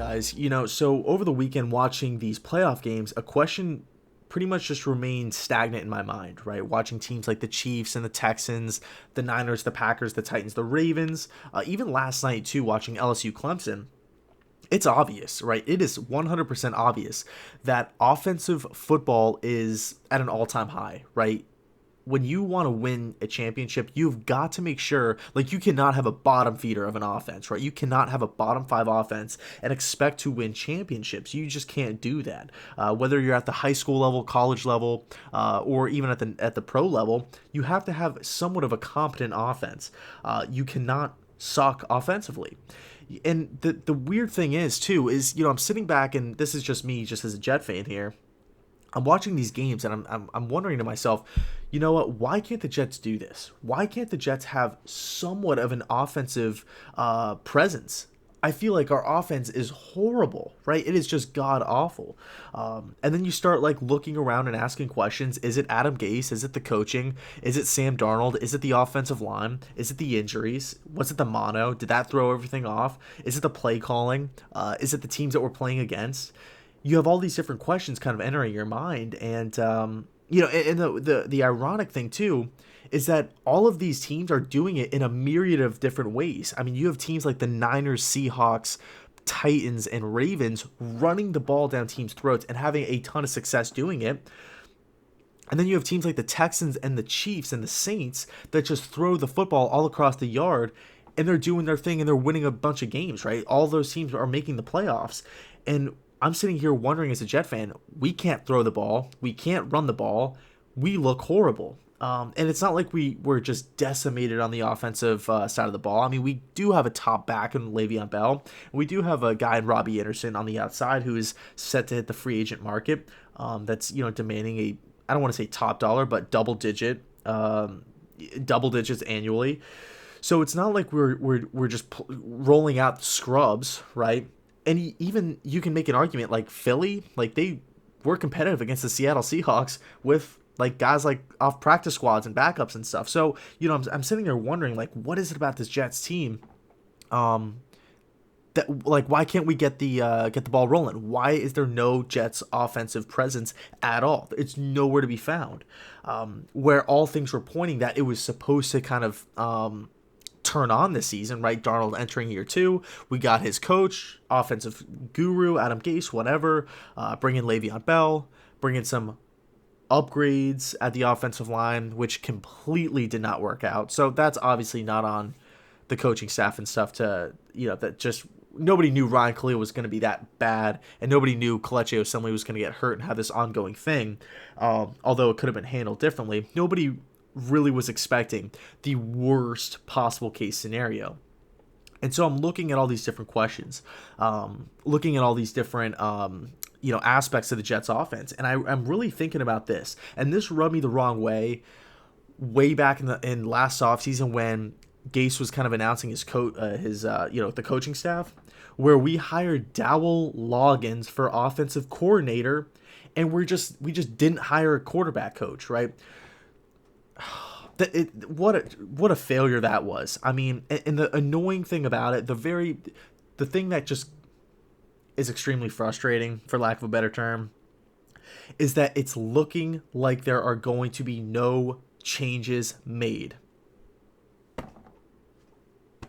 guys. So over the weekend watching these playoff games, a question pretty much just remained stagnant in my mind, right? Watching teams like the Chiefs and the Texans, the Niners, the Packers, the Titans, the Ravens, even last night too, watching LSU Clemson. It's obvious, right? It is 100% obvious that offensive football is at an all-time high, right? When you want to win a championship, you've got to make sure, like, you cannot have a bottom feeder of an offense, right? You cannot have a bottom five offense and expect to win championships. You just can't do that. Whether you're at the high school level, college level, or even at the pro level, you have to have somewhat of a competent offense. You cannot suck offensively. And the weird thing is too is I'm sitting back, and this is just me, just as a Jet fan here. I'm watching these games and I'm wondering to myself, you know what? Why can't the Jets do this? Why can't the Jets have somewhat of an offensive presence? I feel like our offense is horrible, right? It is just god awful. And then you start like looking around and asking questions. Is it Adam Gase? Is it the coaching? Is it Sam Darnold? Is it the offensive line? Is it the injuries? Was it the mono? Did that throw everything off? Is it the play calling? Is it the teams that we're playing against? You have all these different questions kind of entering your mind, and and the ironic thing too is that all of these teams are doing it in a myriad of different ways. I mean, you have teams like the Niners, Seahawks, Titans, and Ravens running the ball down teams' throats and having a ton of success doing it. And then you have teams like the Texans and the Chiefs and the Saints that just throw the football all across the yard, and they're doing their thing and they're winning a bunch of games, right? All those teams are making the playoffs. And I'm sitting here wondering as a Jet fan, we can't throw the ball. We can't run the ball. We look horrible. And it's not like we were just decimated on the offensive side of the ball. I mean, we do have a top back in Le'Veon Bell. We do have a guy in Robbie Anderson on the outside who is set to hit the free agent market. That's demanding I don't want to say top dollar, but double digits annually. So it's not like we're just rolling out scrubs, right? And even you can make an argument like Philly, like they were competitive against the Seattle Seahawks with like guys like off practice squads and backups and stuff. So I'm sitting there wondering like, what is it about this Jets team, that like why can't we get the ball rolling? Why is there no Jets offensive presence at all? It's nowhere to be found. Where all things were pointing that it was supposed to kind of turn on this season, right? Darnold entering year 2. We got his coach, offensive guru, Adam Gase, whatever. Bring in Le'Veon Bell. Bring in some upgrades at the offensive line, which completely did not work out. So that's obviously not on the coaching staff and stuff that just nobody knew Ryan Khalil was going to be that bad, and nobody knew Kelechi Osemele was going to get hurt and have this ongoing thing. Although it could have been handled differently, nobody really was expecting the worst possible case scenario. And so I'm looking at all these different questions, looking at all these different aspects of the Jets offense, and I'm really thinking about this. And this rubbed me the wrong way back in last offseason when Gase was kind of announcing the coaching staff, where we hired Dowell Loggins for offensive coordinator, and we just didn't hire a quarterback coach, right? What a failure that was. I mean, and the annoying thing about it, the thing that just is extremely frustrating, for lack of a better term, is that it's looking like there are going to be no changes made.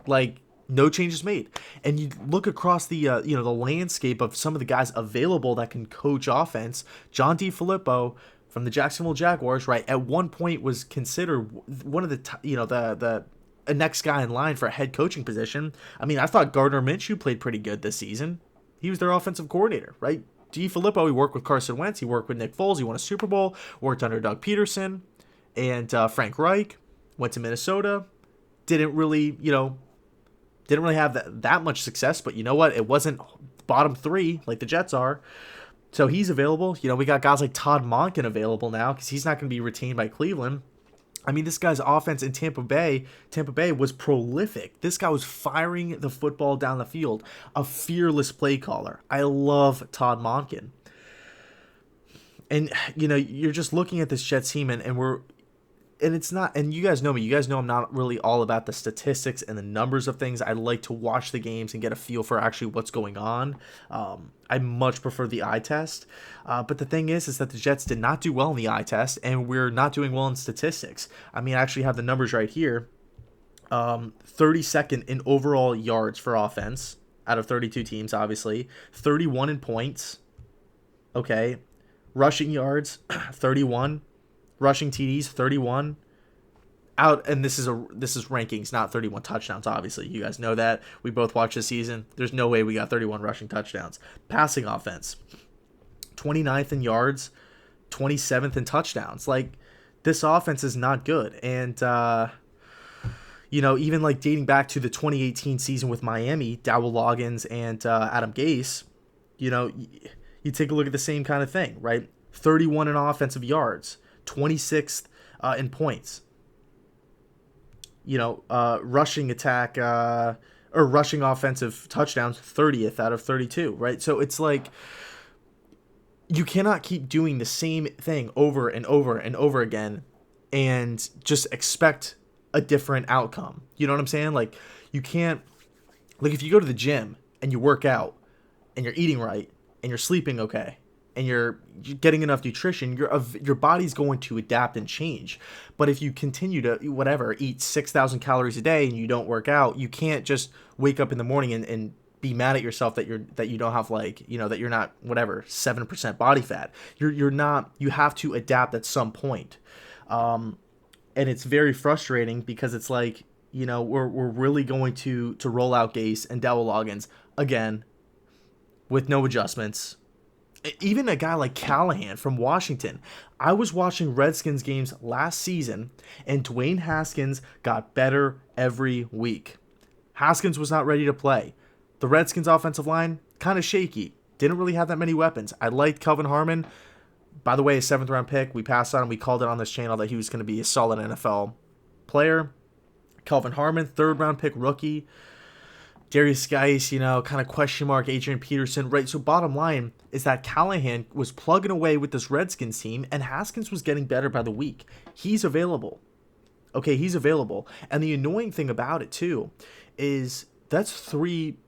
Like, no changes made. And you look across the landscape of some of the guys available that can coach offense. John DeFilippo from the Jacksonville Jaguars, right, at one point was considered one of the next guy in line for a head coaching position. I mean, I thought Gardner Minshew played pretty good this season. He was their offensive coordinator, right? DeFilippo, he worked with Carson Wentz, he worked with Nick Foles, he won a Super Bowl, worked under Doug Peterson, and Frank Reich, went to Minnesota, didn't really have that much success, but you know what? It wasn't bottom 3 like the Jets are. So he's available. We got guys like Todd Monken available now because he's not going to be retained by Cleveland. I mean, this guy's offense in Tampa Bay was prolific. This guy was firing the football down the field, a fearless play caller. I love Todd Monken. And, you're just looking at this Jets team, and and it's not, and you guys know me, you guys know I'm not really all about the statistics and the numbers of things. I like to watch the games and get a feel for actually what's going on. I much prefer the eye test. But the thing is that the Jets did not do well in the eye test, and we're not doing well in statistics. I mean, I actually have the numbers right here. 32nd in overall yards for offense out of 32 teams, obviously. 31 in points. Okay. Rushing yards, 31. Rushing TDs, 31. Out, and this is rankings, not 31 touchdowns, obviously. You guys know that. We both watched this season. There's no way we got 31 rushing touchdowns. Passing offense, 29th in yards, 27th in touchdowns. Like, this offense is not good. And, even like dating back to the 2018 season with Miami, Dowell Loggins and Adam Gase, you take a look at the same kind of thing, right? 31 in offensive yards, 26th in points. Rushing attack or rushing offensive touchdowns, 30th out of 32, right? So it's like you cannot keep doing the same thing over and over and over again and just expect a different outcome. You know what I'm saying? Like, you can't, like, if you go to the gym and you work out and you're eating right and you're sleeping okay and you're getting enough nutrition, your body's going to adapt and change. But if you continue to eat 6,000 calories a day and you don't work out, you can't just wake up in the morning and be mad at yourself that you don't have, that you're not 7% body fat. You're not. You have to adapt at some point. And it's very frustrating because it's like, we're really going to roll out Gase and Dowell Loggins again with no adjustments. Even a guy like Callahan from Washington. I was watching Redskins games last season, and Dwayne Haskins got better every week. Haskins was not ready to play. The Redskins offensive line, kind of shaky. Didn't really have that many weapons. I liked Kelvin Harmon. By the way, a 7th-round pick. We passed on him. We called it on this channel that he was going to be a solid NFL player. Kelvin Harmon, 3rd-round pick rookie. Darius Geis, kind of question mark, Adrian Peterson, right? So bottom line is that Callahan was plugging away with this Redskins team, and Haskins was getting better by the week. He's available. Okay, he's available. And the annoying thing about it, too, is that's 3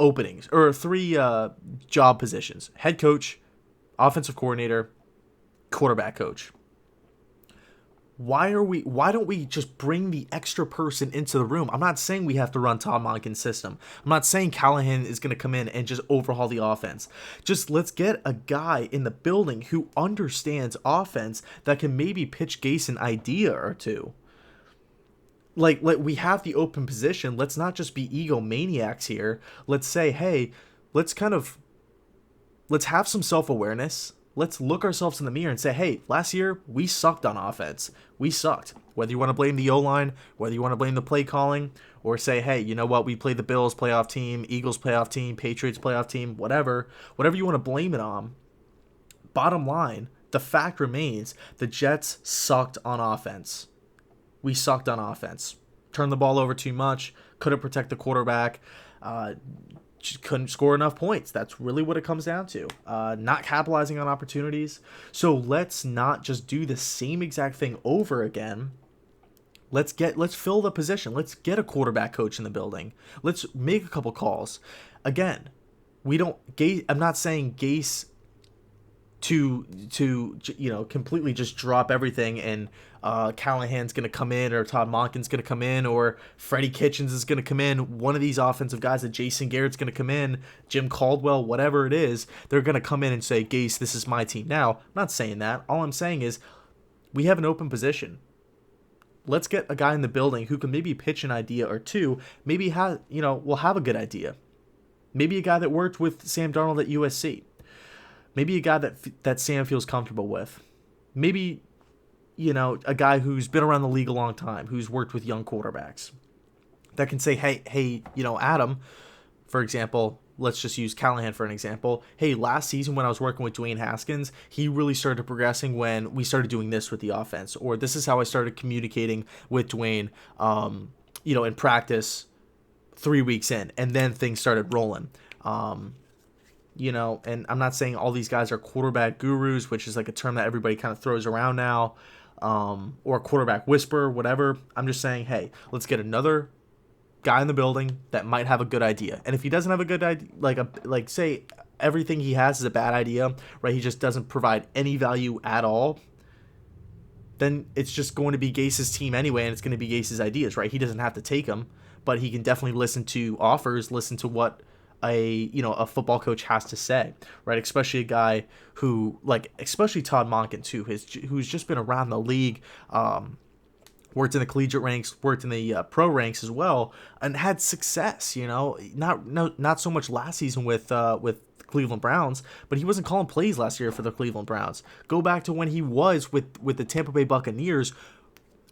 openings, or 3 job positions. Head coach, offensive coordinator, quarterback coach. Why don't we just bring the extra person into the room? I'm not saying we have to run Todd Monken's system. I'm not saying Callahan is going to come in and just overhaul the offense. Just let's get a guy in the building who understands offense that can maybe pitch Gase an idea or two. Like we have the open position. Let's not just be egomaniacs here. Let's say, hey, let's have some self-awareness. Let's look ourselves in the mirror and say, hey, last year we sucked on offense. We sucked. Whether you want to blame the O-line, whether you want to blame the play calling, or say, hey, you know what? We played the Bills playoff team, Eagles playoff team, Patriots playoff team, whatever you want to blame it on. Bottom line, the fact remains the Jets sucked on offense. We sucked on offense. Turned the ball over too much. Couldn't protect the quarterback. Just couldn't score enough points. That's really what it comes down to. Not capitalizing on opportunities. So let's not just do the same exact thing over again. Let's fill the position. Let's get a quarterback coach in the building. Let's make a couple calls. Again, I'm not saying Gase to completely just drop everything and Callahan's going to come in, or Todd Monken's going to come in, or Freddie Kitchens is going to come in. One of these offensive guys, that Jason Garrett's going to come in, Jim Caldwell, whatever it is, they're going to come in and say, Gase, this is my team now. I'm not saying that. All I'm saying is we have an open position. Let's get a guy in the building who can maybe pitch an idea or two. Maybe will have a good idea. Maybe a guy that worked with Sam Darnold at USC. Maybe a guy that Sam feels comfortable with. Maybe, a guy who's been around the league a long time, who's worked with young quarterbacks, that can say, hey, Adam, for example, let's just use Callahan for an example. Hey, last season when I was working with Dwayne Haskins, he really started progressing when we started doing this with the offense, or this is how I started communicating with Dwayne, in practice 3 weeks in, and then things started rolling. And I'm not saying all these guys are quarterback gurus, which is like a term that everybody kind of throws around now. or a quarterback whisperer, whatever. I'm just saying, hey, let's get another guy in the building that might have a good idea. And if he doesn't have a good idea, like say everything he has is a bad idea, right? He just doesn't provide any value at all. Then it's just going to be Gase's team anyway, and it's going to be Gase's ideas, right? He doesn't have to take them, but he can definitely listen to offers, listen to what a football coach has to say, right? Especially a guy who, like, especially Todd Monken too, who's just been around the league, worked in the collegiate ranks, worked in the pro ranks as well, and had success. Not so much last season with Cleveland Browns, but he wasn't calling plays last year for the Cleveland Browns. Go back to when he was with the Tampa Bay Buccaneers,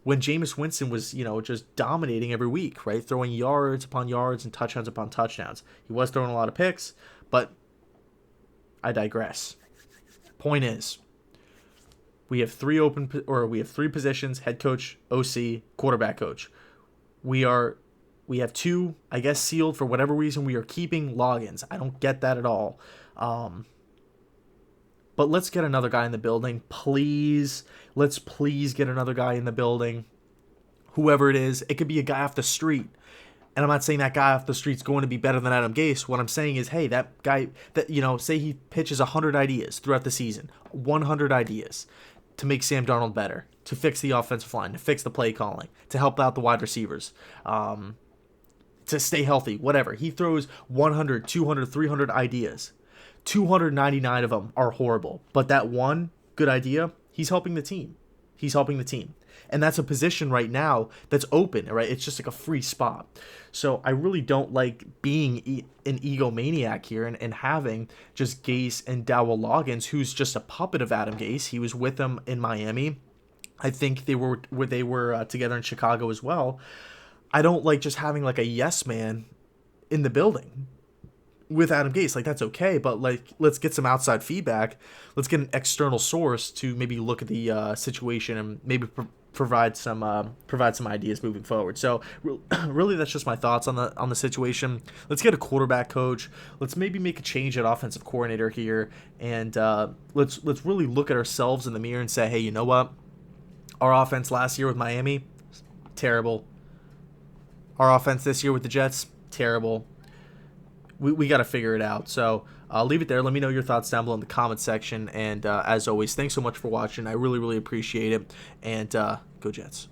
when Jameis Winston was, just dominating every week, right? Throwing yards upon yards and touchdowns upon touchdowns. He was throwing a lot of picks, but I digress. Point is, we have three positions: head coach, OC, quarterback coach. We have two, I guess, sealed for whatever reason. We are keeping logins. I don't get that at all. But let's get another guy in the building, please. Let's please get another guy in the building. Whoever it is, it could be a guy off the street. And I'm not saying that guy off the street's going to be better than Adam Gase. What I'm saying is, hey, that guy, say he pitches 100 ideas throughout the season, 100 ideas to make Sam Darnold better, to fix the offensive line, to fix the play calling, to help out the wide receivers, to stay healthy, whatever. He throws 100, 200, 300 ideas. 299 of them are horrible. But that one good idea, he's helping the team. And that's a position right now that's open, right? It's just like a free spot. So I really don't like being an egomaniac here and having just Gase and Dowell Loggins, who's just a puppet of Adam Gase. He was with them in Miami. I think they were together in Chicago as well. I don't like just having like a yes man in the building with Adam Gase. Like, that's okay, but like, let's get some outside feedback. Let's get an external source to maybe look at the situation and maybe provide some ideas moving forward. So really, that's just my thoughts on the situation. Let's get a quarterback coach. Let's maybe make a change at offensive coordinator here, and let's really look at ourselves in the mirror and say, hey, you know what? Our offense last year with Miami, terrible. Our offense this year with the Jets, terrible. We got to figure it out. So I'll leave it there. Let me know your thoughts down below in the comment section. And as always, thanks so much for watching. I really, really appreciate it. And go Jets.